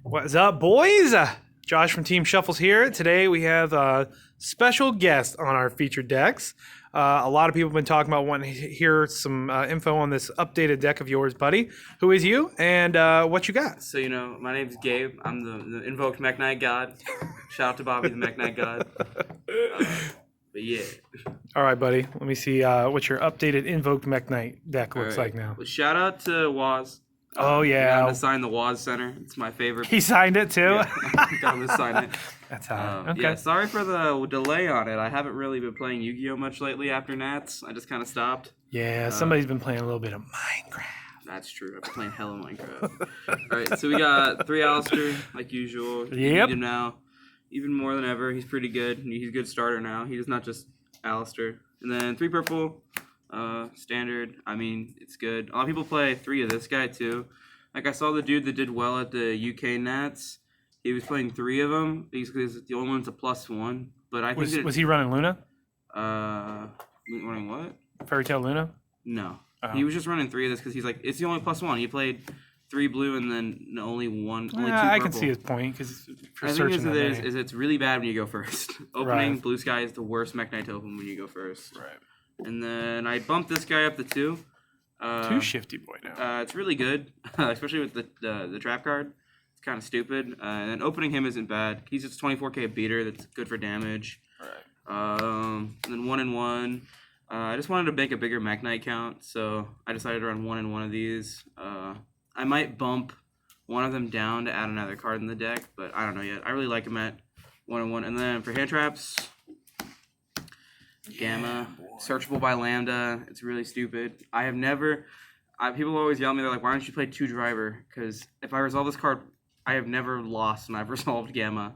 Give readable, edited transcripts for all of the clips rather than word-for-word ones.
What's up, boys? Josh from Team Shuffles here. Today we have a special guest on our featured decks. A lot of people have been talking about wanting to hear some info on this updated deck of yours, buddy. Who is you and what you got? So, my name's Gabe. I'm the Invoked Mekk-Knight God. Shout out to Bobby, the Mekk-Knight God. But yeah. All right, buddy. Let me see what your updated Invoked Mekk-Knight deck looks like now. Well, shout out to Waz. Oh, yeah. Got him to sign the Waz Center. It's my favorite. He signed it, too? Yeah. Got him to sign it. That's hot. Okay. Yeah, sorry for the delay on it. I haven't really been playing Yu-Gi-Oh! Much lately after Nats. I just kind of stopped. Yeah, somebody's been playing a little bit of Minecraft. That's true. I've been playing hella Minecraft. All right, so we got 3 Alistair, like usual. Yep. You need him now. Even more than ever. He's pretty good. He's a good starter now. He's not just Alistair. And then 3 purple, standard. I mean, it's good. A lot of people play 3 of this guy, too. Like, I saw the dude that did well at the UK Nats. He was playing 3 of them. Basically, the only one's a +1. But I think was he running Luna? Running what? Fairy Tail Luna? No. Oh. He was just running 3 of this because he's like, it's the only +1. He played 3 blue and then only 2 purple. I can see his point because for searching the thing is it's really bad when you go first. Opening Right. blue sky is the worst Mekk-Knight to open when you go first. Right. And then I bumped this guy up to 2. Too shifty boy now. It's really good, especially with the trap card. It's kind of stupid. And then opening him isn't bad. He's just 24k beater. That's good for damage. Right. And then 1 and 1. I just wanted to make a bigger Mekk-Knight count, so I decided to run 1 and 1 of these. I might bump one of them down to add another card in the deck, but I don't know yet. I really like him at 1 and 1. And then for hand traps, Gamma, searchable by Lambda. It's really stupid. I have never. People always yell at me. They're like, "Why don't you play 2 driver?" Because if I resolve this card, I have never lost, and I've resolved Gamma.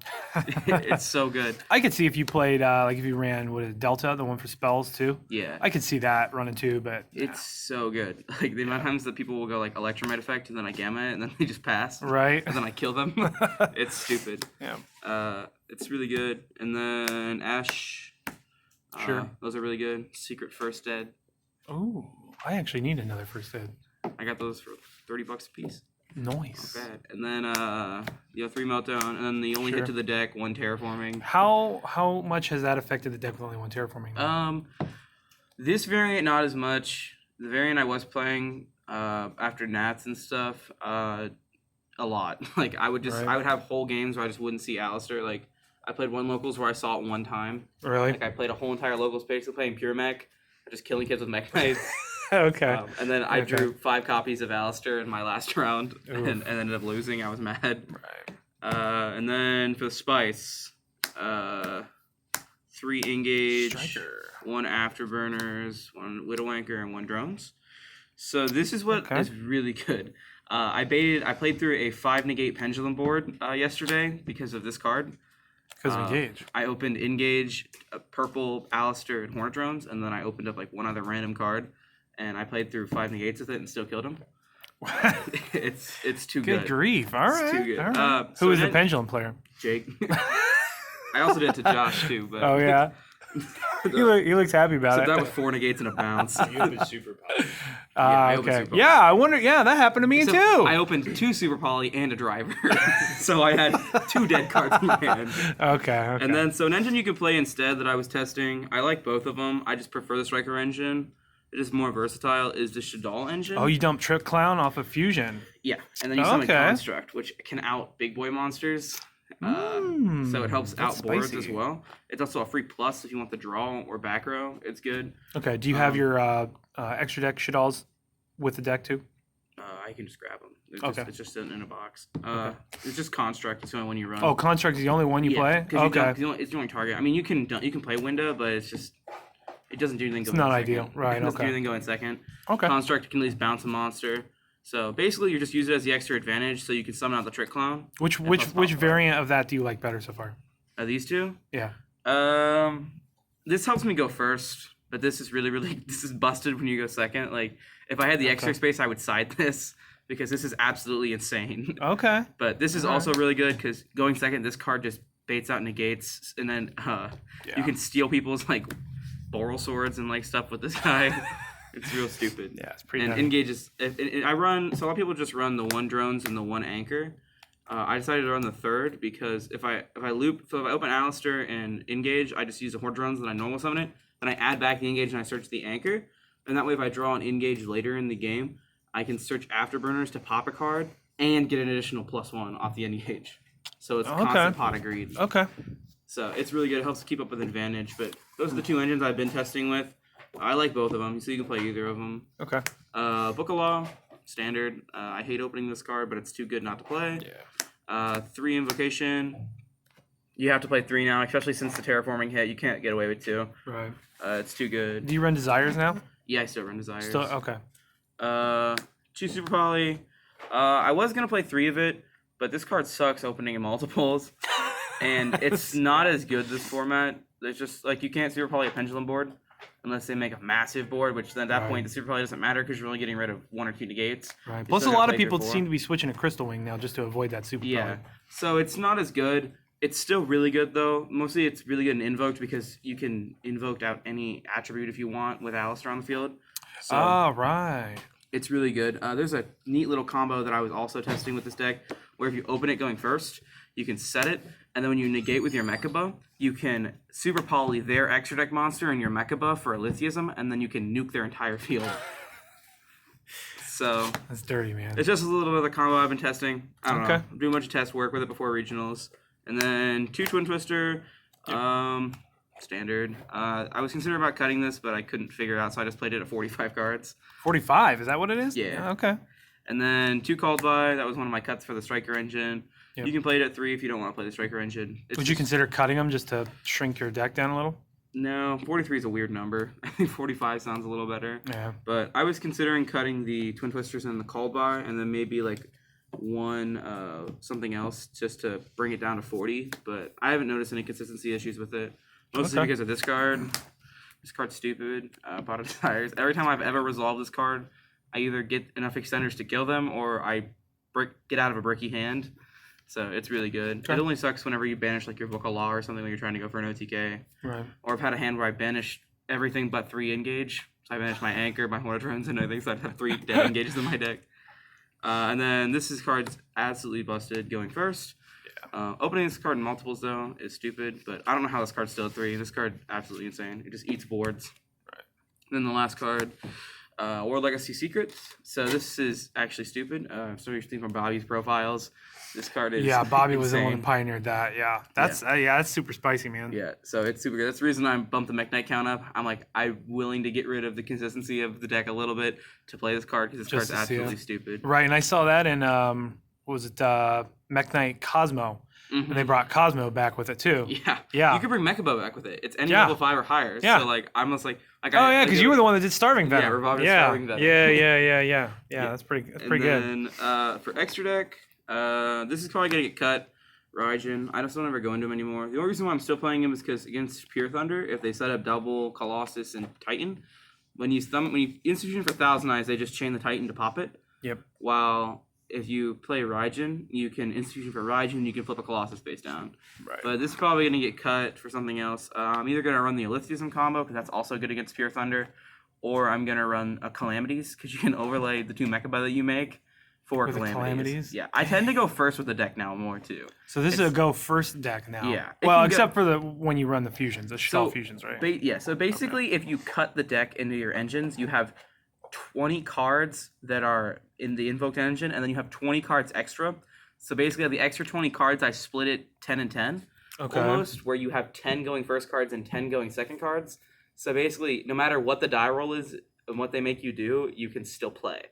It's so good. I could see if you played like if you ran with Delta, the one for spells too. Yeah, I could see that running too, but it's so good. Like the amount of times that people will go like Electromite effect, and then I Gamma it, and then they just pass. Right. And then I kill them. It's stupid. Yeah. It's really good. And then Ash. Sure. Those are really good. Secret First Dead. Oh, I actually need another first aid. I got those for $30 a piece. Nice. Not bad. And then 3 meltdown, and then the only hit to the deck, 1 terraforming. How much has that affected the deck with only 1 terraforming? This variant not as much. The variant I was playing after Nats and stuff, a lot. Like I would have whole games where I just wouldn't see Alistair. Like I played 1 locals where I saw it 1 time. Really? Like I played a whole entire locals basically playing pure mech, just killing kids with Mekk-Knights. Okay. And then I drew 5 copies of Alistair in my last round and ended up losing. I was mad. Right. And then for the spice, 3 engage, Striker. 1 afterburners, 1 widow anchor, and 1 drones. So this is what is really good. I played through a 5 negate pendulum board yesterday because of this card. Because of engage. I opened engage, purple, Alistair, and Hornet drones, and then I opened up like 1 other random card, and I played through 5 negates with it and still killed him. It's too good. Good grief! All right. It's too good. All right. So Who is the pendulum player? Jake. I also did it to Josh too. But Oh yeah. he looks happy about so it. that was 4 negates and a bounce. You opened super poly. I opened okay. Super Yeah, I wonder. Yeah, that happened to me So too. I opened 2 super poly and a driver, so I had 2 dead cards in my hand. Okay. And then so an engine you can play instead that I was testing. I like both of them. I just prefer the Striker engine. It is more versatile. Is the Shadal engine? Oh, you dumped Trick Clown off of Fusion. Yeah, and then you summon Construct, which can out big boy monsters. So it helps out boards as well. It's also a free plus if you want the draw or back row. It's good. Okay. Do you have your extra deck Shadals with the deck too? I can just grab them. It's just in a box. It's just Construct. It's the only one you run. Oh, Construct is the only one you play? Okay. It's the only target. I mean, you can play Window, but it's just it doesn't do anything. It's not ideal, right? It doesn't do anything going second. Okay. Construct can at least bounce a monster. So basically, you just use it as the extra advantage, so you can summon out the Trick Clown. Which variant of that do you like better so far? These 2? Yeah. This helps me go first, but this is this is busted when you go second. Like if I had the extra space, I would side this because this is absolutely insane. Okay. But this is also really good because going second, this card just baits out negates, and then you can steal people's like Boral swords and like stuff with this guy. It's real stupid. Yeah, it's pretty. And engage is. I run. So a lot of people just run the 1 drones and the 1 anchor. I decided to run the third because if I open Alistair and engage, I just use the Horde runs, then I normal summon it, then I add back the engage and I search the anchor, and that way if I draw an engage later in the game, I can search Afterburners to pop a card and get an additional +1 off the engage. So it's constant pot of greed. Okay. So it's really good. It helps keep up with advantage. But those are the two engines I've been testing with. I like both of them, so you can play either of them. Okay. Book of Law, standard. I hate opening this card, but it's too good not to play. Yeah. 3 Invocation. You have to play 3 now, especially since the Terraforming hit. You can't get away with 2. Right. It's too good. Do you run Desires now? Yeah, I still run Desires. Still okay. 2 Super Poly. I was going to play 3 of it, but this card sucks opening in multiples. And it's not as good this format. It's just, like, you can't Super Poly a Pendulum board unless they make a massive board, which then at that point the Super Poly doesn't matter because you're only getting rid of 1 or 2 negates. Right. Plus, a lot of people seem to be switching to Crystal Wing now just to avoid that Super Poly. Yeah. So it's not as good. It's still really good, though. Mostly it's really good in Invoked because you can Invoke out any attribute if you want with Alistair on the field. So right. it's really good. There's a neat little combo that I was also testing with this deck where if you open it going first, you can set it, and then when you negate with your Mecha-Buff, you can Super Poly their extra deck monster and your Mecha-Buff for Elysium, and then you can nuke their entire field. So that's dirty, man. It's just a little bit of the combo I've been testing. I don't know. Okay. I'm doing a bunch of test work with it before regionals. And then 2 Twin Twister. Standard. I was considering about cutting this, but I couldn't figure it out, so I just played it at 45 cards. 45? Is that what it is? Yeah. Okay. And then 2 Called By. That was one of my cuts for the Striker Engine. Yep. You can play it at 3 if you don't want to play the Striker Engine. Would you consider cutting them just to shrink your deck down a little? No, 43 is a weird number. I think 45 sounds a little better. Yeah. But I was considering cutting the Twin Twisters and the Called By, and then maybe like one something else just to bring it down to 40. But I haven't noticed any consistency issues with it. Mostly because of this card. This card's stupid. Pot of Desires. Every time I've ever resolved this card, I either get enough extenders to kill them or I get out of a bricky hand. So it's really good. Okay. It only sucks whenever you banish like your Book of Law or something when you're trying to go for an OTK. Right. Or I've had a hand where I banished everything but 3 engage. So I banished my Anchor, my Horde Runes, and everything. So I'd have 3 dead engages in my deck. And then this card's absolutely busted going first. Yeah. Opening this card in multiples, though, is stupid. But I don't know how this card's still at 3. This card absolutely insane. It just eats boards. Right. Then the last card, World Legacy Secrets. So this is actually stupid. So you're seeing from Bobby's profiles. This card is Bobby was the insane. one who pioneered that. Yeah, that's that's super spicy, man. Yeah, so it's super good. That's the reason I bumped the Mekk-Knight count up. I'm willing to get rid of the consistency of the deck a little bit to play this card because this card's absolutely stupid. Right, and I saw that in what was it Mekk-Knight Cosmo, and they brought Cosmo back with it too. Yeah. You could bring Mecha-Buff back with it. It's any level 5 or higher. Yeah. So like I'm just like because you were the one that did Starving Venom. Yeah, Revolver Starving Venom. Yeah. That's pretty good. And then for extra deck, this is probably gonna get cut. Raijin. I just don't ever go into him anymore. The only reason why I'm still playing him is because against Pure Thunder, if they set up double Colossus and Titan, when you institution for Thousand Eyes, they just chain the Titan to pop it. Yep. While if you play Raijin, you can institution for Raijin, you can flip a Colossus face down. Right. But this is probably going to get cut for something else. I'm either going to run the Elysium combo, because that's also good against Pure Thunder, or I'm going to run a Calamities, because you can overlay the 2 Mecha-Buff that you make for Calamities. Yeah, I tend to go first with the deck now more, too. So this is a go first deck now. Yeah. Well, except for when you run the fusions, the Shell fusions, right? So basically, if you cut the deck into your engines, you have 20 cards that are in the Invoked engine, and then you have 20 cards extra. So basically, the extra 20 cards, I split it 10 and 10. Almost, where you have 10 going first cards and 10 going second cards. So basically, no matter what the die roll is and what they make you do, you can still play.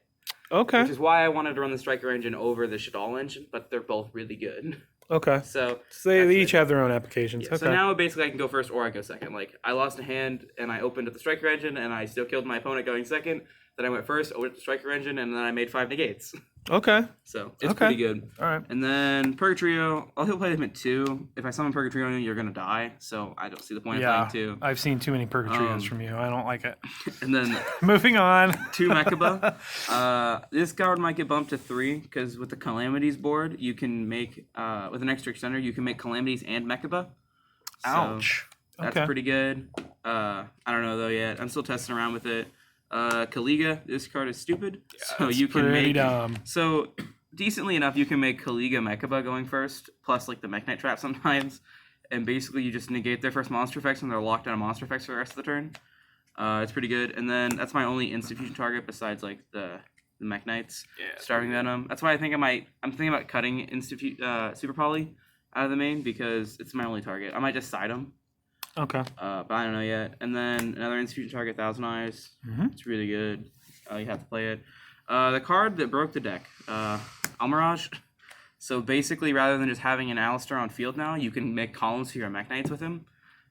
Okay. Which is why I wanted to run the Striker engine over the Shadal engine, but they're both really good. Okay. So they each have their own applications. Yeah, so now basically I can go first or I go second. Like I lost a hand and I opened at the Striker engine and I still killed my opponent going second. Then I went first, over to the Striker engine, and then I made 5 negates. Okay. So it's pretty good. All right. And then Purgatrio, I'll play them at 2. If I summon Purgatrio on you, you're gonna die. So I don't see the point of playing 2. I've seen too many Purgatrios from you. I don't like it. And then moving on. 2 Mecha-Buff. This card might get bumped to 3 because with the Calamities board, you can make with an extra extender, you can make Calamities and Mecha-Buff. Ouch. That's pretty good. I don't know though yet. I'm still testing around with it. Kaliga, this card is stupid. Yeah, so you can make dumb. So decently enough, you can make Kaliga Mekaba going first, plus like the Mekk-Knight trap sometimes, and basically you just negate their first monster effects and they're locked down monster effects for the rest of the turn. It's pretty good, and then that's my only institution target besides like the Mekk-Knights. Yeah. Starving Venom. That's why I think I'm thinking about cutting Super Poly out of the main because it's my only target. I might just side them. Okay. But I don't know yet. And then another institution target, Thousand Eyes. Mm-hmm. It's really good. You have to play it. The card that broke the deck, Almirage. So basically, rather than just having an Alistair on field now, you can make columns for your Mekk-Knights with him.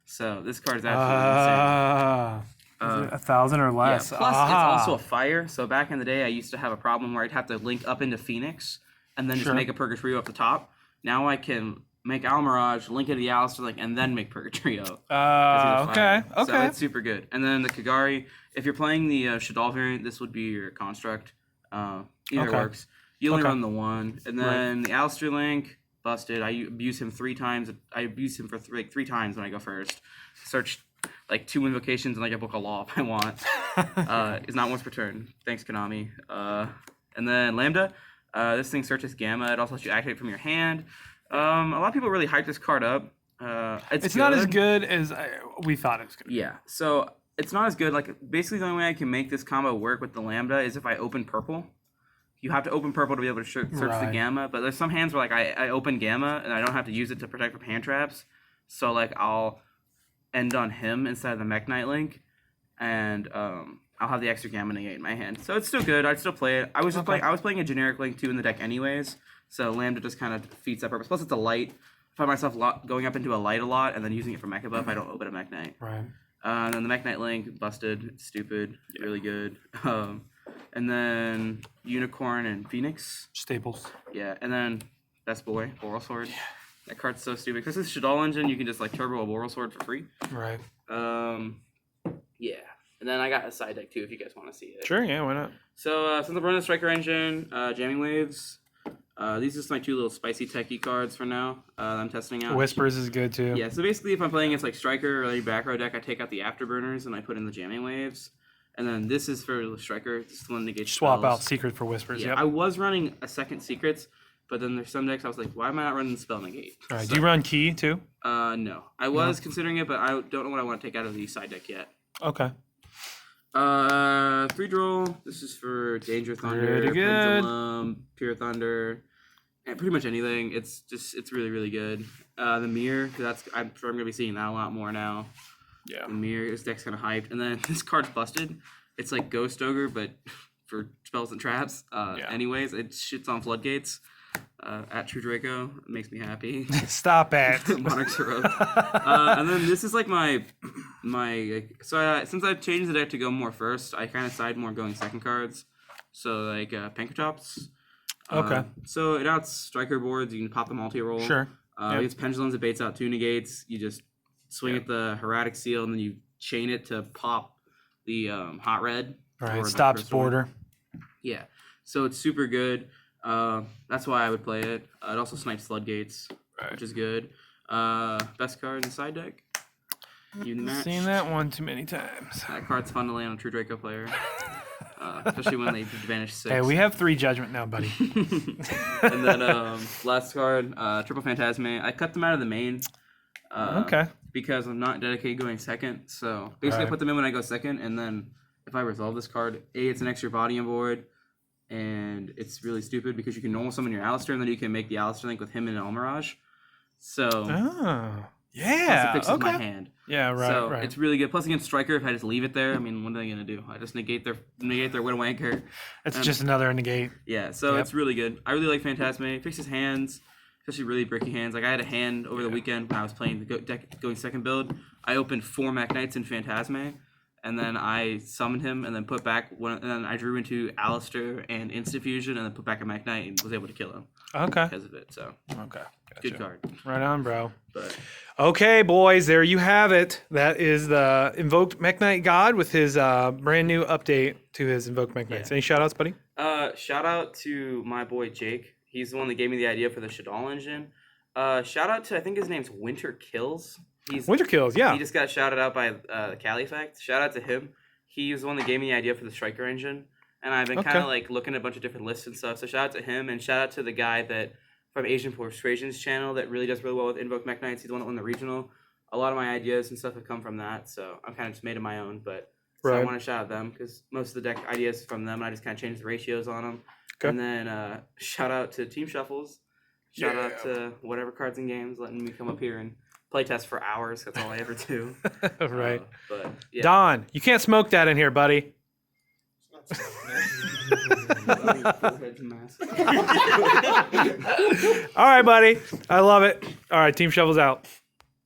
So this card is absolutely insane. Is it 1,000 or less? Yeah, plus it's also a fire. So back in the day, I used to have a problem where I'd have to link up into Phoenix and then just make a Purgatrio up the top. Now I can make Almirage, link into the Alistair, and then make Purgatrio. Okay. So it's super good. And then the Kagari, if you're playing the Shadal variant, this would be your construct. Either works. You only run the one. And then the Alistair link, busted. I abuse him 3 times. I abuse him for 3 times when I go first. Search like 2 invocations and I can book a law if I want. It's not once per turn. Thanks, Konami. And then Lambda. This thing searches Gamma. It also lets you activate from your hand. A lot of people really hype this card up. It's not as good as we thought it was going to be. Yeah, so it's not as good. Like, basically the only way I can make this combo work with the Lambda is if I open purple. You have to open purple to be able to search the Gamma. But there's some hands where, like, I open Gamma and I don't have to use it to protect from hand traps. So, like, I'll end on him instead of the Mekk-Knight link. And I'll have the extra Gamma negate in my hand. So it's still good. I'd still play it. I was playing a generic link, too, in the deck anyways. So Lambda just kind of defeats that purpose. Plus, it's a light. I find myself going up into a light a lot and then using it for Mecha buff. I don't open a Mekk-Knight. Right. And then the Mekk-Knight link, busted. It's stupid. Really good. And then Unicorn and Phoenix. Staples. Yeah. And then Best Boy, Oral Sword. Yeah. That card's so stupid. Because it's Shadal Engine, you can just like turbo a Oral Sword for free. Right. Yeah. And then I got a side deck too if you guys want to see it. Sure, yeah, why not? So since I'm running the Striker Engine, Jamming Waves. These are just my 2 little spicy techie cards for now. I'm testing out. Whispers is good too. Yeah, so basically if I'm playing against like Striker or any back row deck, I take out the Afterburners and I put in the Jamming Waves. And then this is for the Striker. This is the one that negates Swap spells. out Secret for Whispers, Yeah, I was running a second Secrets, but then there's some decks I was like, why am I not running the Spell Negate? All right, do you run Key too? No. I was considering it, but I don't know what I want to take out of the side deck yet. Okay. 3 draw. This is for Danger Thunder, Pretty good. Pendulum, Pure Thunder. Pretty much anything. It's really, really good. The Mirror, I'm sure I'm gonna be seeing that a lot more now. Yeah. The Mirror, this deck's kind of hyped. And then this card's busted. It's like Ghost Ogre, but for spells and traps. Anyways, it shits on Floodgates. At True Draco, it makes me happy. Stop it. Monarch's Heroic. And then this is like since I've changed the deck to go more first, I kind of side more going second cards. So like Pankratops. Okay. So it outs Striker boards. You can pop the multi-roll. Sure. It's Pendulums. It baits out 2 negates. You just swing at the Heretic Seal, and then you chain it to pop the Hot Red. All right, stops border. Yeah. So it's super good. That's why I would play it. It also snipes Floodgates, which is good. Best card in the side deck. Even match. Seen that one too many times. That card's fun to land on a True Draco player. Especially when they advantage 6. Hey, we have 3 judgment now, buddy. And then last card, Triple Phantasme. I cut them out of the main. Okay. Because I'm not dedicated going second. So basically I put them in when I go second, and then if I resolve this card, it's an extra body on board, and it's really stupid because you can normal summon your Alistair, and then you can make the Alistair link with him and Almirage. So yeah, plus it fixes my hand. Yeah, right. So it's really good. Plus against Striker, if I just leave it there, I mean, what are they gonna do? I just negate their Widowmaker. It's just another negate. Yeah, so it's really good. I really like Phantasme. It fixes hands, especially really bricky hands. Like I had a hand over the weekend when I was playing the deck going second build. I opened 4 Mekk-Knights in Phantasme, and then I summoned him, and then put back one, and then I drew into Alistair and Instant Fusion, and then put back a Mekk-Knight and was able to kill him. Okay. Because of it, so. Okay. Gotcha. Good card. Right on, bro. But okay, boys, there you have it. That is the Invoked Mekk-Knight God with his brand new update to his Invoked Mekk-Knights. Any shout outs, buddy? Shout out to my boy Jake. He's the one that gave me the idea for the Shadal engine. Shout out to, I think his name's Winter Kills. Winter Kills, yeah. He just got shouted out by the Cali Effect. Shout out to him. He's the one that gave me the idea for the Striker engine. and I've been Okay. kind of like looking at a bunch of different lists and stuff. So shout out to him, and shout out to the guy that from Asian Persuasion's channel that really does really well with Invoked Mekk-Knights. He's the one that won the regional. A lot of my ideas and stuff have come from that, so I've kind of just made it my own. But so I Right. want to shout out them because most of the deck ideas from them, and I just kind of changed the ratios on them. Okay. And then shout out to Team Shuffles. Shout out to whatever cards and games letting me come up here and play test for hours. That's all I ever do. Right. But yeah. Don, you can't smoke that in here, buddy. All right, buddy. I love it. All right, Team Shuffles out.